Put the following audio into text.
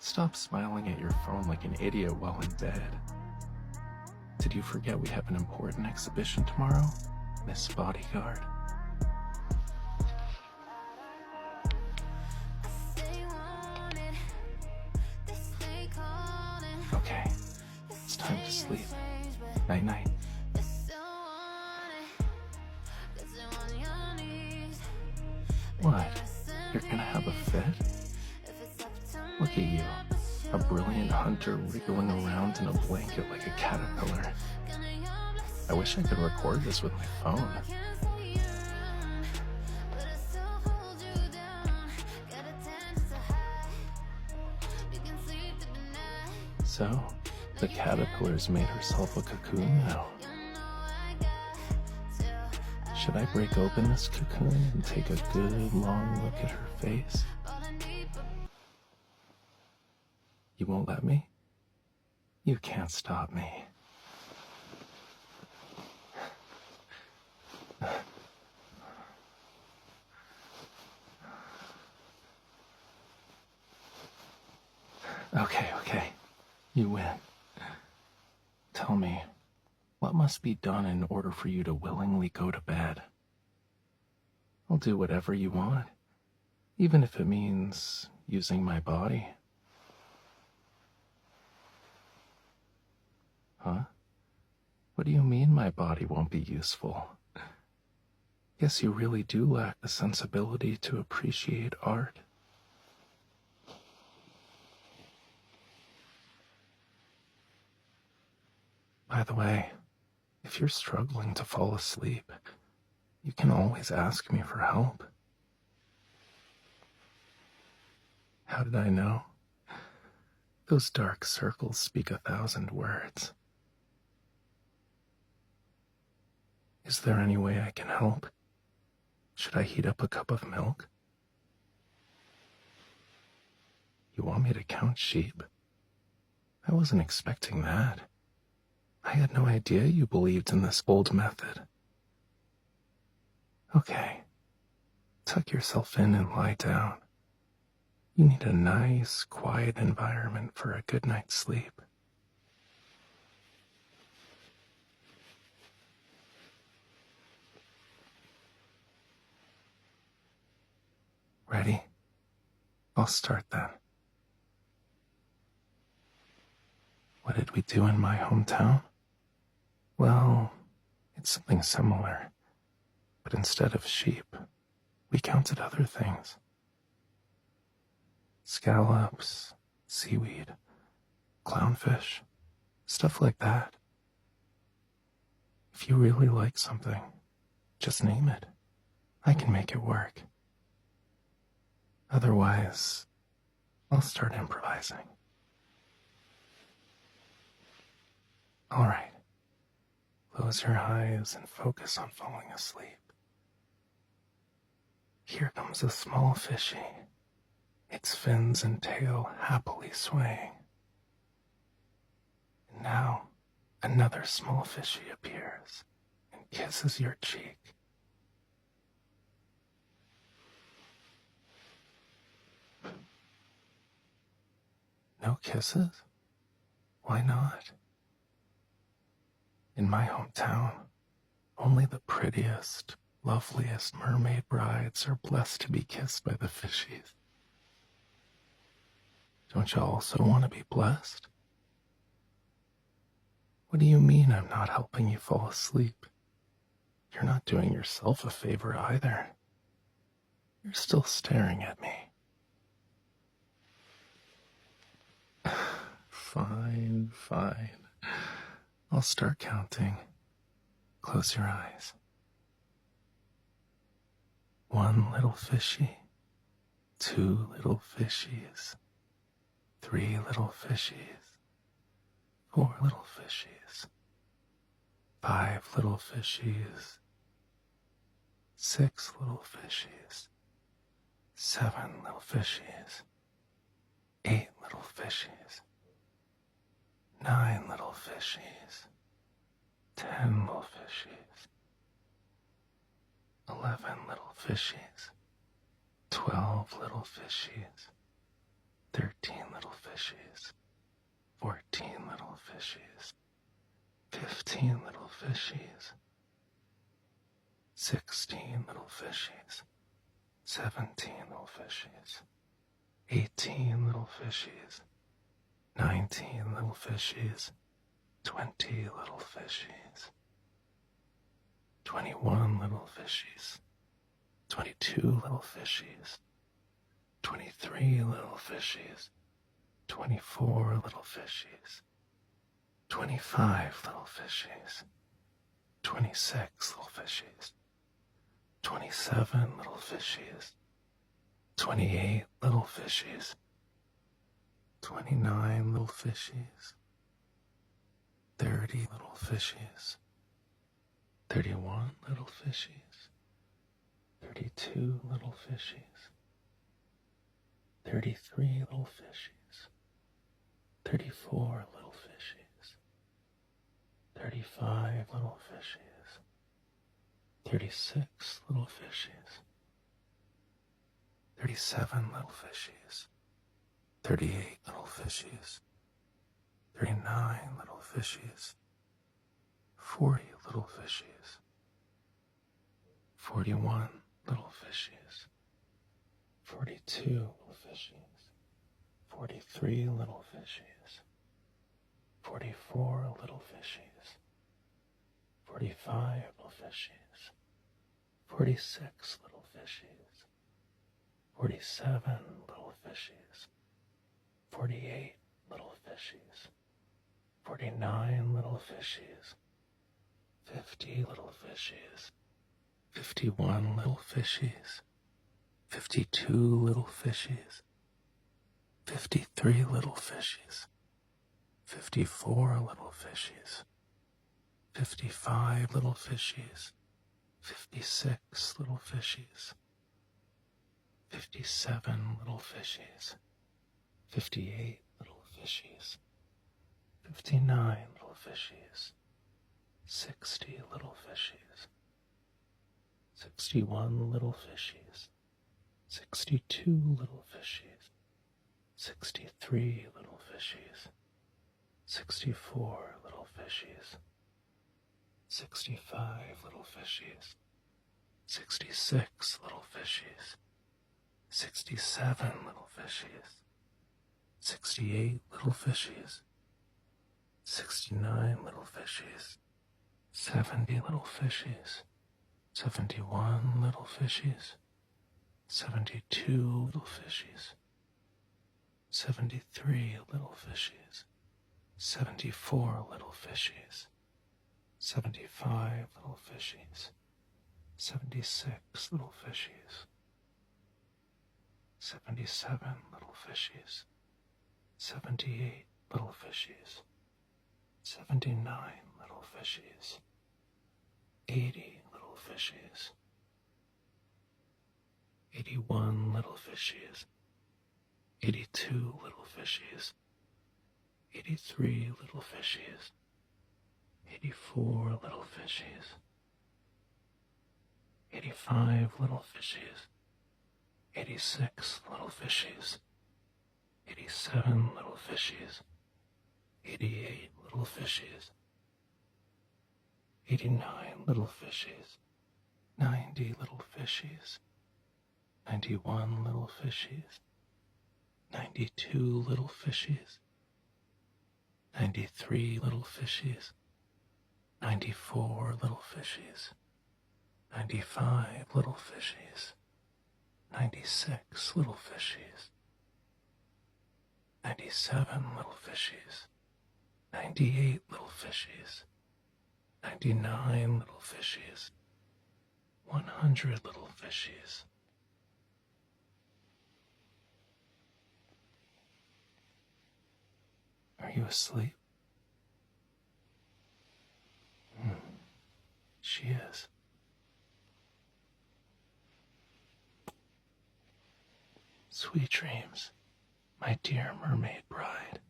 Stop smiling at your phone like an idiot while in bed. Did you forget we have an important exhibition tomorrow, Miss Bodyguard? Okay, it's time to sleep. Night-night. What? You're gonna have a fit? Look at you, a brilliant hunter wriggling around in a blanket like a caterpillar. I wish I could record this with my phone. So, the caterpillar's made herself a cocoon now. Should I break open this cocoon and take a good long look at her face? You won't let me? You can't stop me. Okay. You win. Tell me, what must be done in order for you to willingly go to bed? I'll do whatever you want, even if it means using my body. Huh? What do you mean my body won't be useful? Guess you really do lack the sensibility to appreciate art. By the way, if you're struggling to fall asleep, you can always ask me for help. How did I know? Those dark circles speak 1,000 words. Is there any way I can help? Should I heat up a cup of milk? You want me to count sheep? I wasn't expecting that. I had no idea you believed in this old method. Okay, tuck yourself in and lie down. You need a nice, quiet environment for a good night's sleep. Ready? I'll start then. What did we do in my hometown? Well, it's something similar, but instead of sheep, we counted other things. Scallops, seaweed, clownfish, stuff like that. If you really like something, just name it. I can make it work. Otherwise, I'll start improvising. All right. Close your eyes and focus on falling asleep. Here comes a small fishy, its fins and tail happily swaying. And now, another small fishy appears and kisses your cheek. No kisses? Why not? In my hometown, only the prettiest, loveliest mermaid brides are blessed to be kissed by the fishies. Don't you also want to be blessed? What do you mean I'm not helping you fall asleep? You're not doing yourself a favor either. You're still staring at me. Fine. I'll start counting. Close your eyes. 1 little fishy, 2 little fishies, 3 little fishies, 4 little fishies, 5 little fishies, 6 little fishies, 7 little fishies, 8 little fishies, 9 little fishies, 10 little fishies, 11 little fishies, 12 little fishies, 13 little fishies, fishies. 14 little fishies. 15 little fishies. 16 little fishies. 17 little fishies. 18 little fishies. 19 little fishies. 20 little fishies. 21 little fishies. 22 little fishies. 23 little fishies. 24 little fishies. 25 little fishies. 26 little fishies. 27 little fishies. 28 little fishies. 29 little fishies. 30 little fishies. 31 little fishies. 32 little fishies. 33 little fishies. 34 little fishies. 35 little fishies. 36 little fishies. 37 little fishies. 38 little fishies. 39 little fishies. 40 little fishies. 41 little fishies. 42 little fishies. 43 little fishies. 44 little fishies. 45 little fishies. 46 little fishies. 47 little fishies. 48 little fishies. 49 little fishies. 50 little fishies. 51 little fishies. 52 little fishies. 53 little fishies. 54 little fishies. 55 little fishies. 56 little fishies. 57 little fishies. 58 little fishies. 59 little fishies. 60 little fishies. 61 little fishies. 62 little fishies. 63 little fishies. 64 little fishies. 65 little fishies. 66 little fishies. 67 little fishies. 68 little fishies. 69 little fishies. 70 little fishies. 71 little fishies. 72 little fishies. 73 little fishies. 74 little fishies. 75 little fishies. 76 little fishies. 77 little fishies. 78 little fishies. 79 little fishies. 80 little fishies. 81 little fishies. 82 little fishies. 83 little fishies. 84 little fishies. 85 little fishies. 86 little fishies. 87 little fishies. 88 little fishies. 89 little fishies. 90 little fishies. 91 little fishies. 92 little fishies. 93 little fishies. 94 little fishies. 95 little fishies. 96 little fishies. 97 little fishies. 98 little fishies. 99 little fishies. 100 little fishies. Are you asleep? She is. Sweet dreams, my dear mermaid bride.